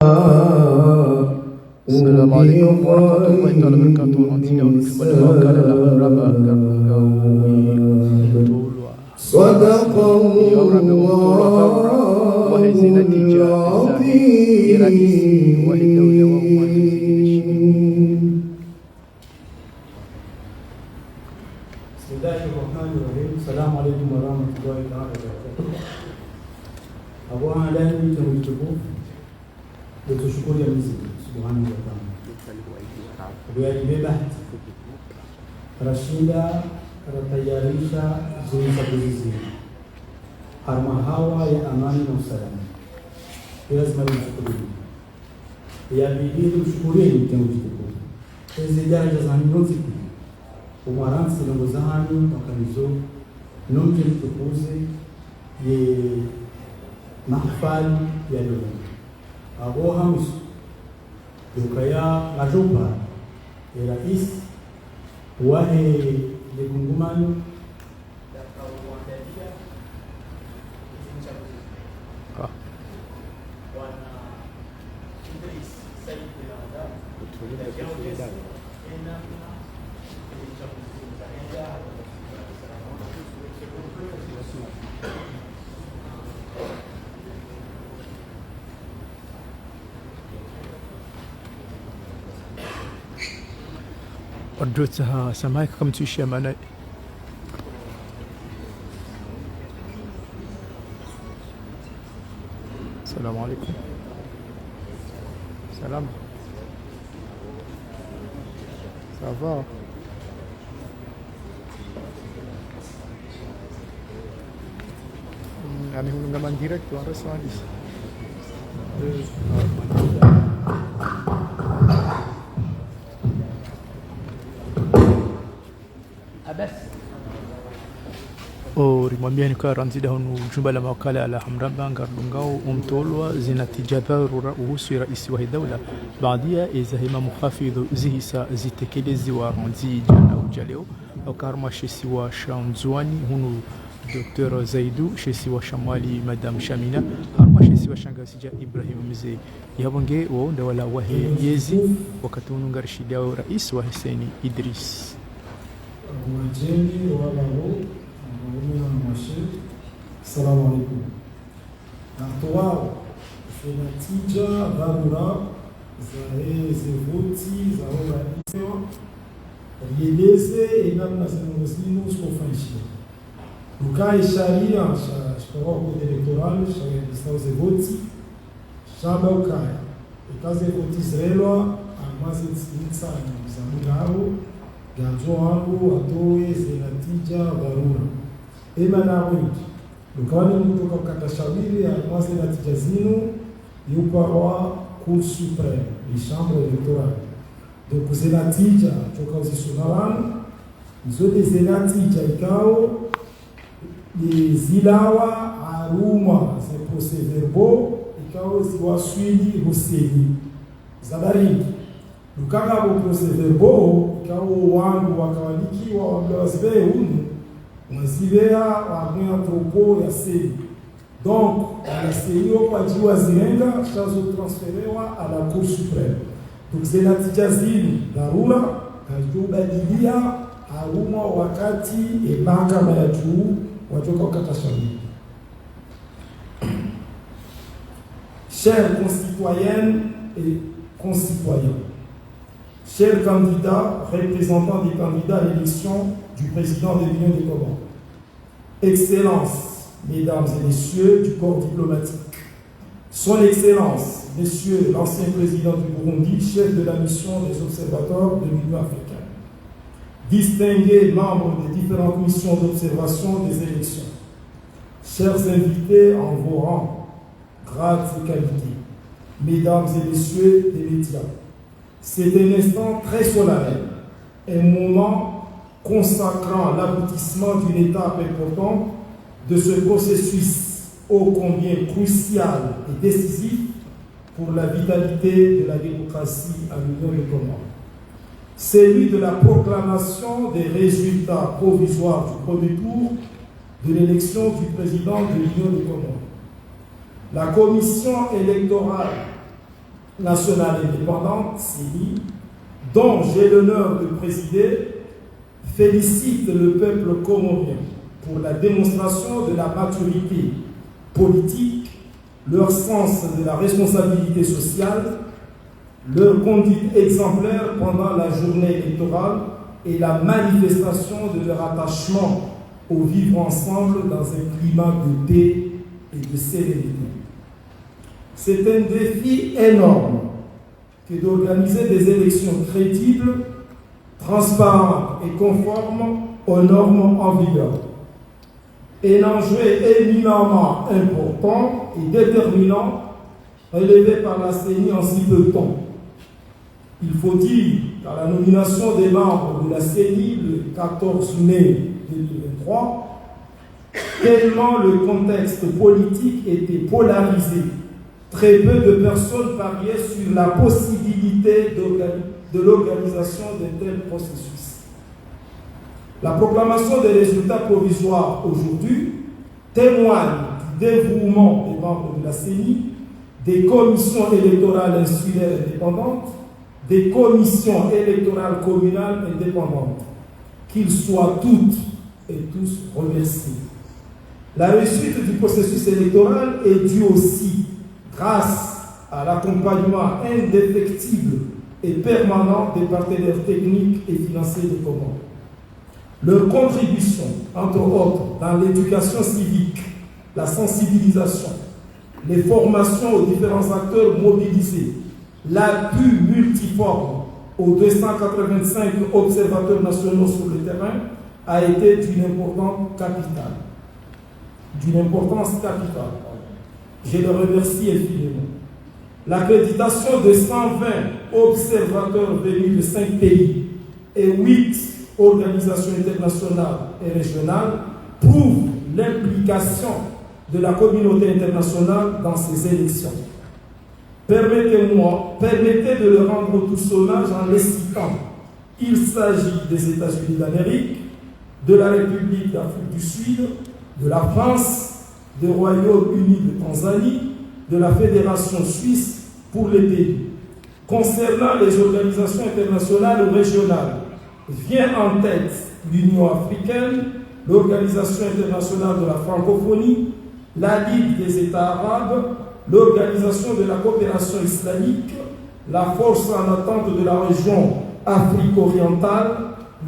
Assalamualaikum warahmatullahi wabarakatuh. Nantinya kepada wakil Alhamdulillah Bismillahirrahmanirrahim. Assalamualaikum warahmatullahi wabarakatuh. Awali tunamshukuru ya Mwenyezi Mungu Subhanahu wa Ta'ala. Aliyebeba Rashida anatayarisha zoezi harma hawa ya amani na usalama. Lazima nimshukuru. Ya bidii mshukureni tunamshukuru. Hizi daraja za nyote umaransi na ngozani wakanizo nonje tukuze ye mahfali ya leo. Abo hamus yukaya najupa ya rais wahe legungumani ودوتها سماك كم تشي معنا السلام عليكم سلام سافا يعني هو نمان ديركت وارس وانيس rimwambia ni kwa ranzida hunu jumba la mawakala ala hamraba ngardungao umtolwa zinatija dharura uhusu raisi wa dawla baadia izahima mukhafidhu zihisa zitekelezi wa ranzi jana ujaleo au karma shesi wa shamzwani hunu Dr. Zaidu shesi wa Shamali Madam Shamina harma shesi wa Shangasija Ibrahim Mzee yabonge waonda wala wahe yezi wakati hunu ngarishida rais wa Hussein Idris Majeni wala Assalamu alaikum. Atoa natija dharura za voti za organization rieleze namna zinazozino sofanyishia. Ukae sharia shikoro code electoral sharia listazo voti shaba ukaya ikaze voti Israelwa amaze tsinitsa zamugao ganzo wangu atoe zinatija dharura na wingi ukawani mtu kwa shawiri ya mwase na tijazinu yupa wa Cour suprême et chambre électorale donc zinatija choka uzisunawana zote zinatija ikao ni zilawa aruma ze procès verbaux ikao ziwaswili huseni zabaringi ukanga bo procès verbaux ikao wangu wakawaliki wa wablazibe unu Mazivea wa propos ya sei. Donc, la CEI kwa jiwa zirenga chazo transferewa à la Cour suprême. Donc, c'est la tijazini dharura kajubadilia haruma wakati mahakama ya juu wajoka kukata shauri. Chers concitoyennes et concitoyens, chers candidats, représentants des candidats à l'élection du président de l'Union des Comores, Excellences, Mesdames et Messieurs du corps diplomatique, Son Excellence, Monsieur l'ancien président du Burundi, chef de la mission des observateurs de l'Union africaine, distingués membres des différentes missions d'observation des élections, chers invités en vos rangs, grades et qualités, Mesdames et Messieurs des médias, c'est un instant très solennel, un moment consacrant l'aboutissement d'une étape importante de ce processus ô combien crucial et décisif pour la vitalité de la démocratie à l'Union des Comores. Celui de la proclamation des résultats provisoires du premier tour de l'élection du président de l'Union des Comores. La commission électorale nationale indépendante, CENI, dont j'ai l'honneur de présider, félicite le peuple comorien pour la démonstration de la maturité politique, leur sens de la responsabilité sociale, leur conduite exemplaire pendant la journée électorale et la manifestation de leur attachement au vivre ensemble dans un climat de paix et de sérénité. C'est un défi énorme que d'organiser des élections crédibles, transparentes et conformes aux normes en vigueur. Un enjeu éminemment important et déterminant relevé par la CENI en si peu de temps. Il faut dire qu'à la nomination des membres de la CENI le 14 mai 2023, tellement le contexte politique était polarisé, très peu de personnes pariaient sur la possibilité de l'organisation d'un tel processus. La proclamation des résultats provisoires aujourd'hui témoigne du dévouement des membres de la CENI, des commissions électorales insulaires indépendantes, des commissions électorales communales indépendantes, qu'ils soient toutes et tous remerciés. La réussite du processus électoral est due aussi grâce à l'accompagnement indéfectible et permanent des partenaires techniques et financiers des Comores. Leur contribution, entre autres, dans l'éducation civique, la sensibilisation, les formations aux différents acteurs mobilisés, l'appui multiforme aux 285 observateurs nationaux sur le terrain a été d'une importance capitale. Je le remercie infiniment. L'accréditation de 120 observateurs venus de 5 pays et 8 organisations internationales et régionales prouve l'implication de la communauté internationale dans ces élections. Permettez de leur rendre tous hommage en les citant. Il s'agit des États-Unis d'Amérique, de la République d'Afrique du Sud, de la France, du Royaume-Uni de Tanzanie, de la Fédération suisse pour les pays. Concernant les organisations internationales ou régionales, vient en tête l'Union africaine, l'Organisation internationale de la francophonie, la Ligue des États arabes, l'Organisation de la coopération islamique, la Force en attente de la région Afrique orientale,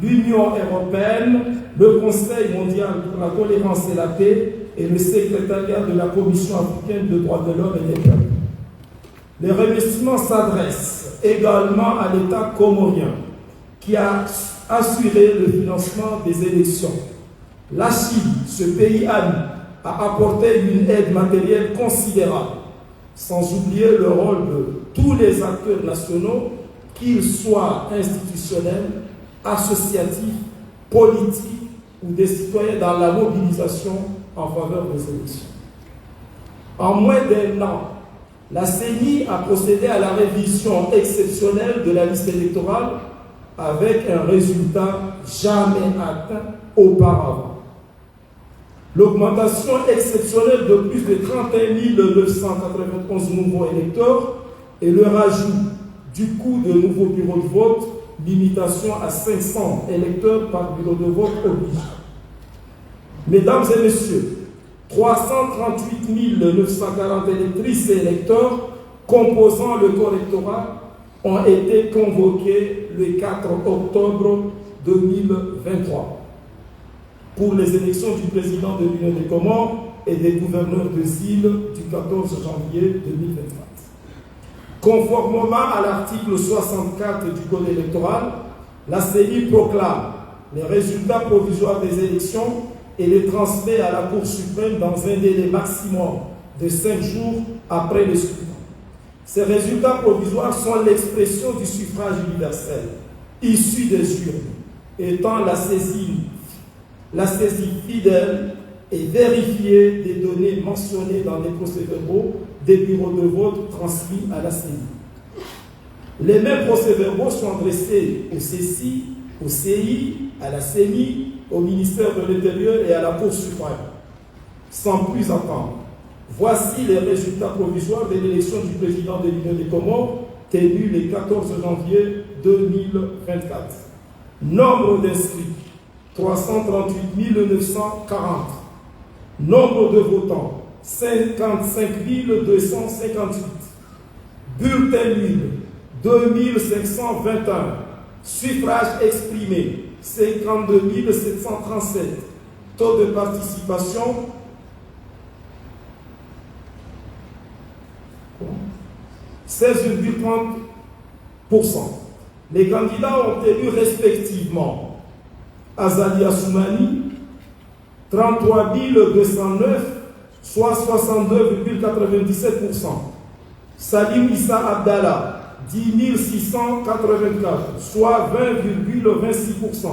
l'Union européenne, le Conseil mondial pour la tolérance et la paix et le secrétariat de la Commission africaine des droits de l'homme et des peuples. Les remerciements s'adressent également à l'État comorien qui a assuré le financement des élections. La Chine, ce pays ami, a apporté une aide matérielle considérable, sans oublier le rôle de tous les acteurs nationaux, qu'ils soient institutionnels, associatifs, politiques ou des citoyens dans la mobilisation en faveur des élections. En moins d'1 an, la CENI a procédé à la révision exceptionnelle de la liste électorale avec un résultat jamais atteint auparavant. L'augmentation exceptionnelle de plus de 31 991 nouveaux électeurs et le rajout du coût de nouveaux bureaux de vote, limitation à 500 électeurs par bureau de vote oblige. Mesdames et messieurs, 338 940 électrices et électeurs composant le correctorat ont été convoqués le 4 octobre 2023 pour les élections du président de l'Union des Comores et des gouverneurs des îles du 14 janvier 2024. Conformément à l'article 64 du Code électoral, la CENI proclame les résultats provisoires des élections et les transmet à la Cour suprême dans un délai maximum de 5 jours après le scrutin. Ces résultats provisoires sont l'expression du suffrage universel, issu des urnes, étant la saisie fidèle et vérifiée des données mentionnées dans les procès-verbaux des bureaux de vote transmis à la CENI. Les mêmes procès-verbaux sont adressés au CECI, au CI, à la CENI, au ministère de l'Intérieur et à la Cour suprême. Sans plus attendre, Voici les résultats provisoires de l'élection du président de l'Union des Comores, tenu le 14 janvier 2024. Nombre d'inscrits, 338 940. Nombre de votants, 55 258. Bulletins nuls, 2521. Suffrages exprimés, 52 737. Taux de participation, 16,30%. Les candidats ont élu respectivement Azali Assoumani, 33 209, soit 62,97%. Salim Issa Abdallah, 10 684, soit 20,26%.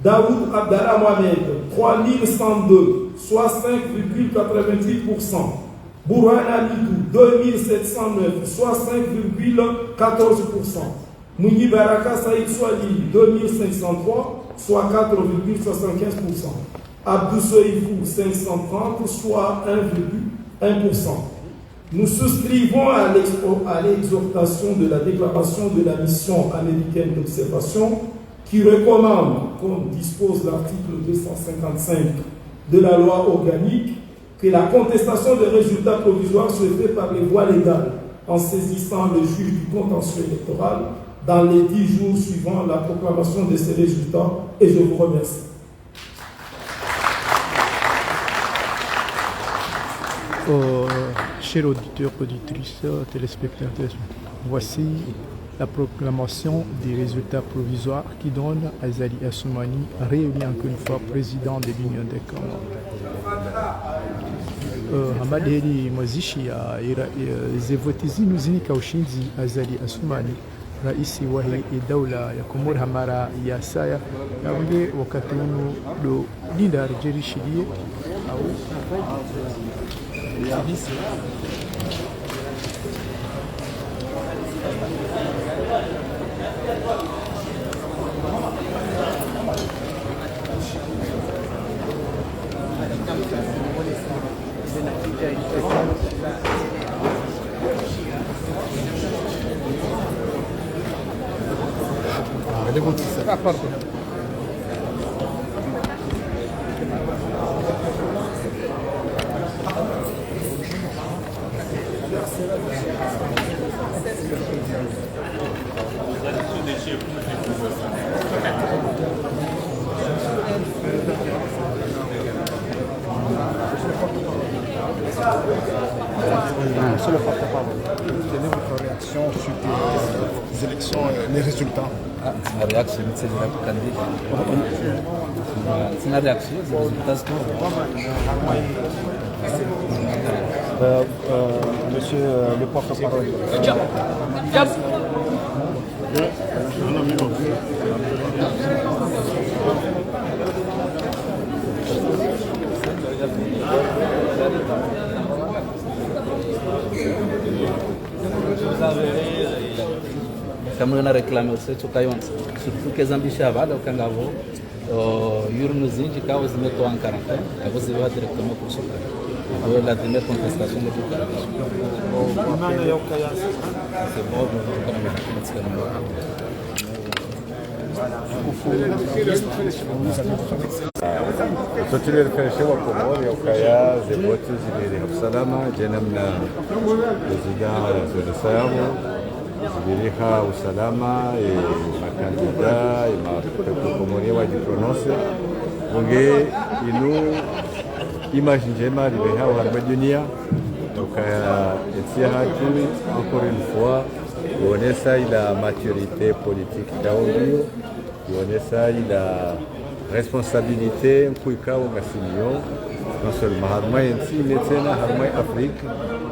Daoud Abdallah Mohamed, 3 102, soit 5,88%. Bourhan Amidou, 2709, soit 5,14%. Mouni Baraka Saïd Swali, 2503, soit 4,75%. Abdou Soïfou, 530, soit 1,1%. Nous souscrivons à l'exhortation de la déclaration de la mission américaine d'observation qui recommande, comme dispose l'article 255 de la loi organique, que la contestation des résultats provisoires se fait par les voies légales en saisissant le juge du contentieux électoral dans les 10 jours suivant la proclamation de ces résultats. Et je vous remercie. Chers auditeurs, auditrices, téléspectateurs, voici la proclamation des résultats provisoires qui donne Azali Assoumani, réélu encore une fois président de l'Union des Comores. Hamadheri mwazishi ya zevotizi nuzini kaushinzi Azali Assoumani raisi wa daula ya Komoro hamara ya saya yaunge wakati unu do linda rejerishirie au Monsieur le porte-parole, quelle est votre réaction sur les élections et les résultats? Ma réaction, c'est de la candidat. C'est ma réaction, les résultats sont Monsieur le porte-parole. Kama na réclamé aussi tu caiu surtout que zambisha vada o kangavo yurnos indicados meto en quarantaine et vous allez directement pour ça la première contestation de tout c'est bon Tutile refereshewa Komori ya ukaya zeboti zibiri salama jenamna president Zodosayabo zibiriha usalama makandida Komori wa jiprononse bunge inu image njema libeha wa dunia ukaya etia hatu encore une fois kuonesa ila maturité politique daondio kuonesa ila responsabilité mkuikao ngasimio non seulement harma yensi netena harma Afrique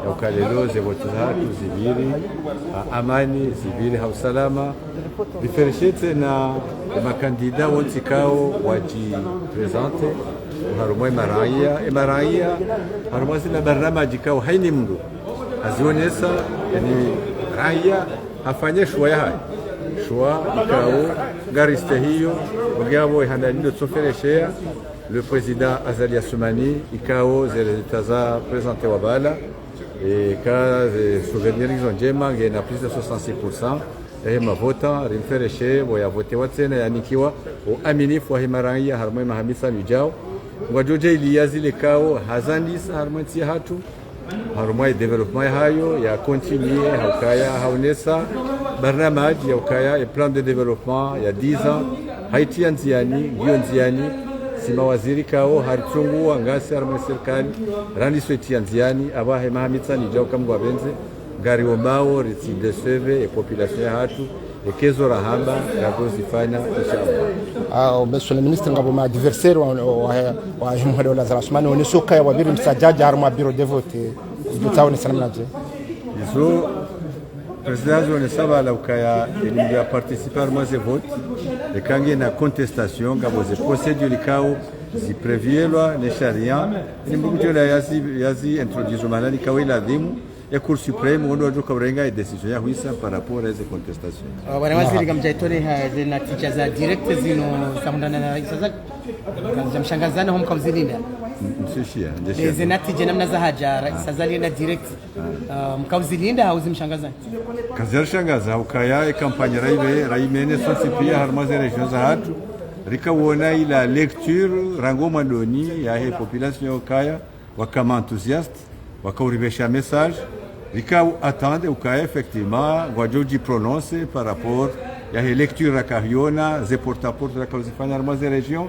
ya ukalelo zebotizatu zibiri amani zibiri hausalama difereshete na makandida wontikao waji presente harma maraia harma zina barnamaji kao haini mndu azionesa yani raia afanye shwa ya hai shwa ikao gariste hiyo ugabo ihandalindo tsofereshea le président Azali Assoumani, ikao zilitaza présenté Wabala, et quand souvenir ils ont déjà il y a plus de 66%. Et ma vota rimfereshe boya vote watsena yanikiwa o aminif wa himaraya harmai mahamisa nijao wajoje iliyazi lekao hazandis harmanti hatu harmai development hayo ya continue haukaya haunesa barnamaj ya ukaya et plan de développement ya 10 ans Haiti anziani gionziani sima waziri kao harchungu angasi harmai serikali rani sweti anziani abahe mahamisa nijao kamgwa benze gari omao ritsideseve e population ya hatu ekezo rahamba yakuzifanya inshallah. Monsieur le ministre ngabo ma adversaire wa himhado la Assoumani onisoka ya wabiri msajaja harma biro de vote dutawo ni sanamna je izo president on saba la ukaya il a participé à moi vote et quand il y a une contestation ngabo ze procédure likao zi previelwa ne sharia ni mbujo la yazi introduire malani kawila dimu ya Cour suprême on doit kurenga décision ya huisa par rapport à ces contestations. Wana waziri gamjaitore na natija za direct zino samundana na sasa gamshangazana hom kamzilinda msishia ndio natija namna za haja rais azali na direct mkamzilinda hauzimshangazana kazar shangaza ukaya kampanya raimene sonsipia harmaze region za hatu rikawona ila lecture rango mandoni ya population ukaya wakama enthousiaste wakauribesha message rika attendre ukaya effectivement gwajoji prononce par rapport ya lecture rakahiona ze porte-à-porte rakazifanya armaze region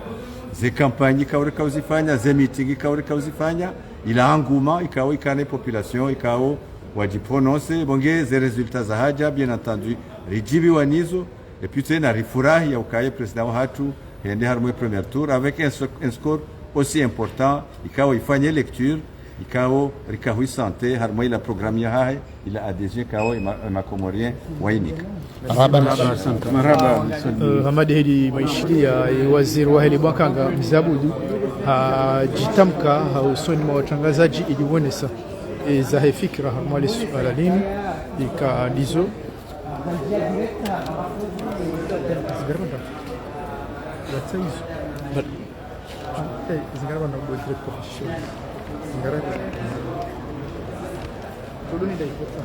ze campagne kauzifanya ze meeting kauzifanya ila anguma ikao ikane population ikao waji prononce bonge ze résultats za haja bien entendu rijibi wanizo et puis tena rifurahi ya ukaya president hatu ende harmo premier tour avec un score aussi important ikao ifanye lecture ikao rikahui santé harmo ila programme ya hai ila adhesion kao makomorien wainika marhaba Hamad Hedi Maishilia waziri wa heli Bwakanga Mzabudu jitamka usoni mwa watangazaji ilionesa za fikra mwali suala lini ikadizo zigarabanda kwa direct profession zigarabanda tuluni da ipota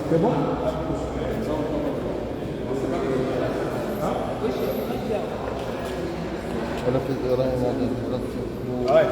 C'est bon? Ouais.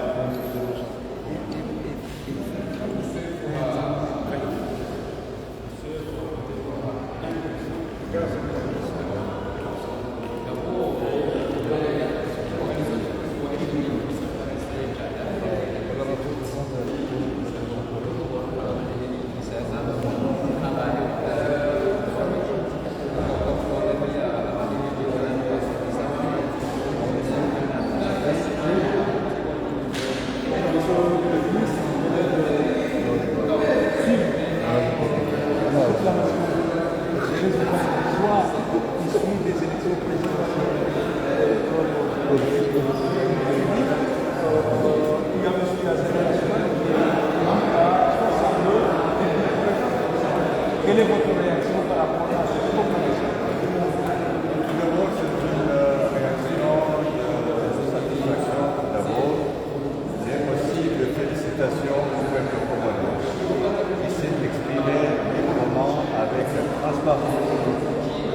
Quelle est votre réaction par rapport à cette proposition? Tout d'abord, c'est une réaction de satisfaction d'abord, mais aussi de félicitations au peuple congolais qui s'est exprimé librement avec transparence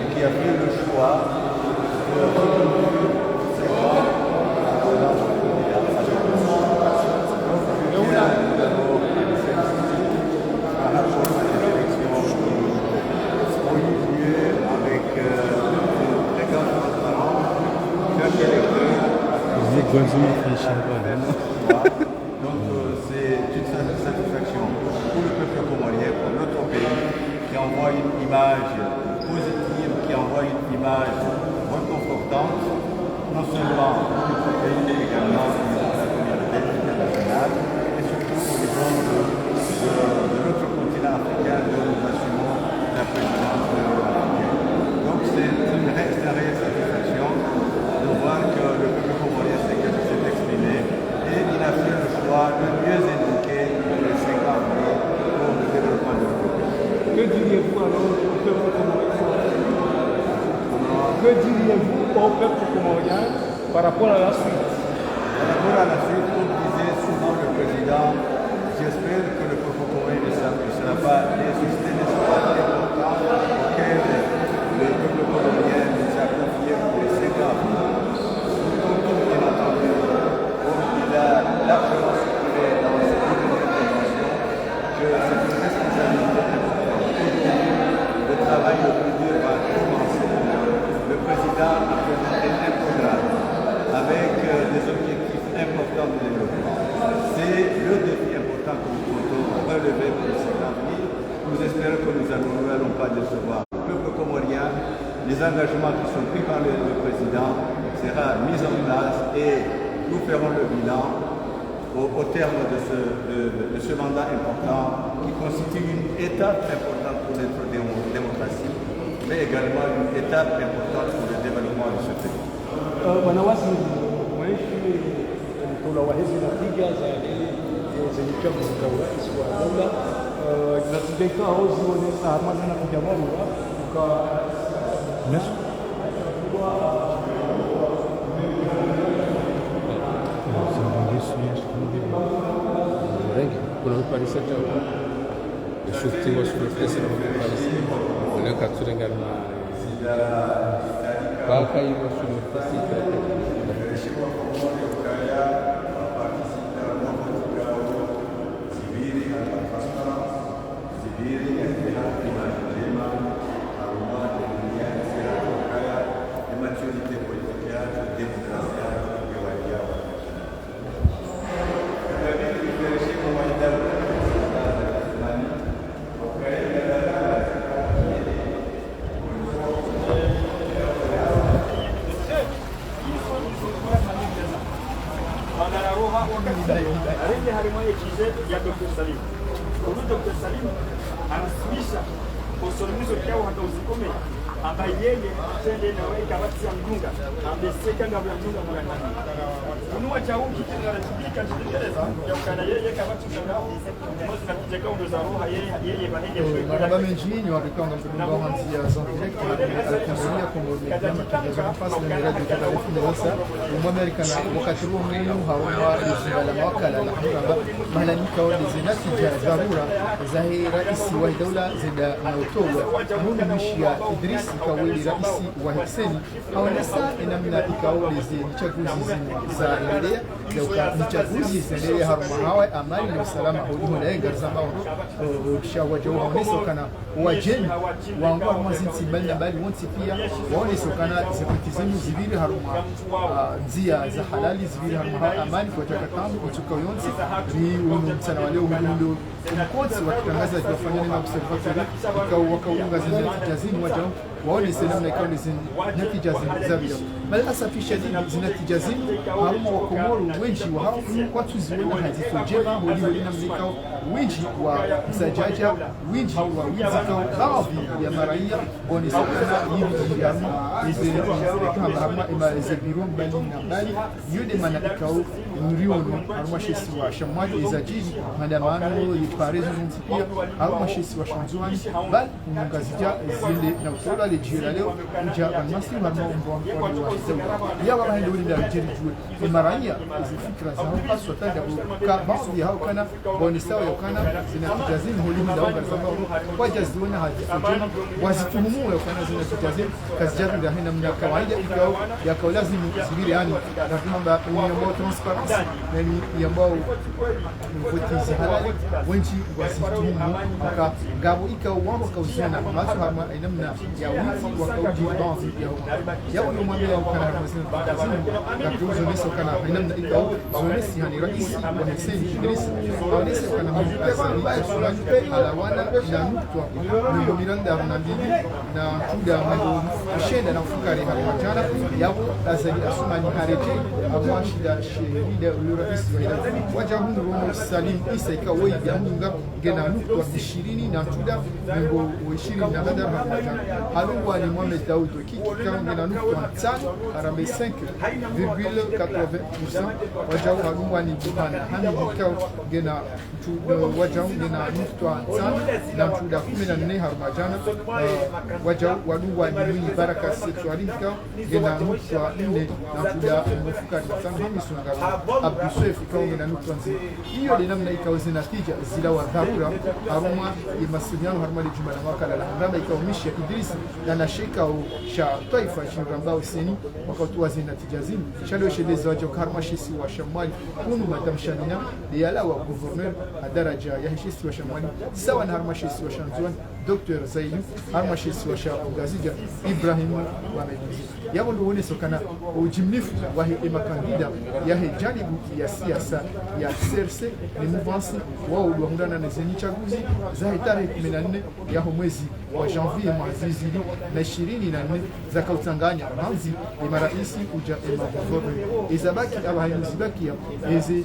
et qui a fait le choix de c'est une satisfaction pour le peuple comorien, pour notre pays, qui envoie une image positive, qui envoie une image reconfortante, non seulement pour notre pays, mais également pour la communauté internationale, et surtout au niveau de notre continent africain, dont nous assumons la présidence de l'Union africaine. Donc c'est une réelle satisfaction de voir que le peuple comorien s'est exprimé et il a fait le choix de mieux éduquer les 50 ans pour le développement de notre pays. Que diriez-vous alors au peuple comorien? Que diriez-vous au peuple comorien par rapport à la suite? Par rapport à la suite, comme disait souvent le président, j'espère que le peuple comorien ne sera pas les systèmes importants auxquels le peuple comorien nous a confié pour les 5 ans. Comme bien entendu, il a largement circulé dans cette intervention que c'est une responsabilité importante. Le travail le plus dur va commencer. Le président a présenté un programme avec des objectifs importants de développement. C'est le défi important que nous comptons relever pour les 50 000. Nous espérons que nous n'allons pas décevoir le peuple comorien. Les engagements qui sont pris par le président seront mis en place et nous ferons le bilan au terme de ce mandat important qui constitue une étape importante pour notre démocratie, mais également une étape importante pour le développement de ce pays. Wanawasi mweshi mtola wa hizi natija za uchaguzi wa urais wa dola natija hao zione amana na kujamani kwa kuna parisa cha shufti wa shufti kuna katsurenga na baka hiyo shufti ya Dr. Salim. Huyu Dr. Salim anasimisha usolimizo kyao hata usikome ambaye yeye tende na wewe kabati ya mgunga ameseka ngabo ya mgunga mwana. Kunua cha huki kinarajibika Kiingereza ya ukana yeye kabati ya ngabo mmoja na kijeka ndo za roho yeye bahenge maraba menjinho wakikanga mkudunga hanzia za direct alikusudia kumwelekea matangazo nafasi na miradi ya taarifa wa Amerika na wakati huo mwenu hawa izibala wakala la huraba malalamika wa zinati dharura za rais wa dola zida na utolwa munu mishia Idris kaweli rais wa Hussein haonesa namna ikawezi chaguzi za endelea ya chaguzi zinaendelea haruma hawa amani na usalama huko na engarza shawaje waoneso kana wajeni wangu mazinti mbali mbali wonti pia waoneso kana zikutizemu zibiri haruma nzia za halali zibiri haruma amani kwa takatamu kutoka yonti ni mtana wale undo mkozi wakitangaza kufanya na observatory wakaunga zinatijazini wajao waoneso namna ikawa zinatijazini zabio bali asafisha zinatijazini haruma wa Komoro wengi wa hao watu ziona hazitujema holi na mlikao wingi wa msajaja wingi wa wizikao baadhi ya maraia wanisokana hivi yamu kama harma imalize birom bali na bali yude manakao muriono harma shesi wa shamwali izajini maandamano yiparezo nzipia harma shesi wa shanzuani bali ngazija zile na utola lejira leo uja almasi harma umbo wa ya wa hando ndio jeri maraia izifikra zao haswa tanda ka baadhi hao kana wanisawa kana zinatijazini holimu da unga sababu wajaziona hazifujema wazifumumue kana zinatijazini kazi jatu ndio hina mna kawaida ikao ya kwa lazima zibiri yani na kwamba ni ambao transparency yani ambao votizi halali wengi wananchi wasitumu aka ngabo ikao wao kauzana masu harma inamna ya wizi wakauji banzi ya wao mwambie ya kana hamsini na kuzo niso kana inamna ikao zonesi hani rais wa Hussein Idris wanesi kana mjukasi ala wana na nukwa ndio Miranda Ronaldinho na tuda mando shenda na fukari hali majana yabo lazali asumani harete amwashida shehida rais wa wajahu Romo Salim Isa ikawa ya munga gena nukwa 20 na tuda ngo 20 na hada majana halu wa ni Mohamed Daoud kiki kama gena nukwa 5 arambe 5,80% wajahu halu wa ni Bana hani ikao gena wajahu gena nukwa 5 na tuda 14 har majana wajahu walu wa ni baraka sexualika gena nukwa 4 na tuda mfuka sana hami sunanga Abdusef ikawa gena nukwa hiyo ni namna ikawa zinatija zila wa dharura haruma ya masuliano haruma ya juma la wakala la Hamramba ikawa mishi ya Idris na nashika au sha taifa shiramba useni wakati wa zinatija zini shalo shedeza wajo haruma shisi wa Shamali kunu madamshanina liyala wa gouverneur adaraja ya shisi wa Shamali sawa na haruma shisi wa Shamzuan Dr. Zainu haruma shisi wa Shamgazija Ibrahim wa Medizi yabo nduone sokana ujimnifu wa hema kandida ya hejanibu ya siasa ya CRC ni mouvance wao uliwaundana na zeni chaguzi za tarehe 14 ya mwezi wa janvier mwezi na 24 za kautanganya manzi ya maraisi uja ema izabaki abahimuzibaki ya eze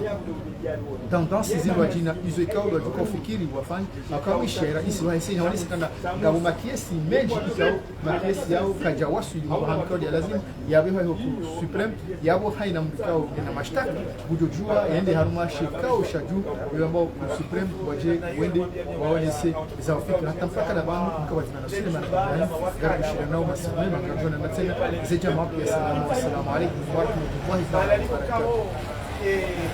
tendance zilwa jina izo ikao wa tukofikiri wafanye akawisha rais wa Hussein hawalisi kana ngabo makiesi menji ikao makiesi yao kajawasu wa hankodi lazima yabe hayo supreme yabo haina mkao na mashtaka kujojua ende haruma shikao shaju yule ambao supreme waje wende waonese za fikra hata mpaka na bangu mkawa zina nasema na gari shida nao masamehe makajona na tena zeja mapi ya salamu assalamu alaykum wa rahmatullahi wa barakatuh.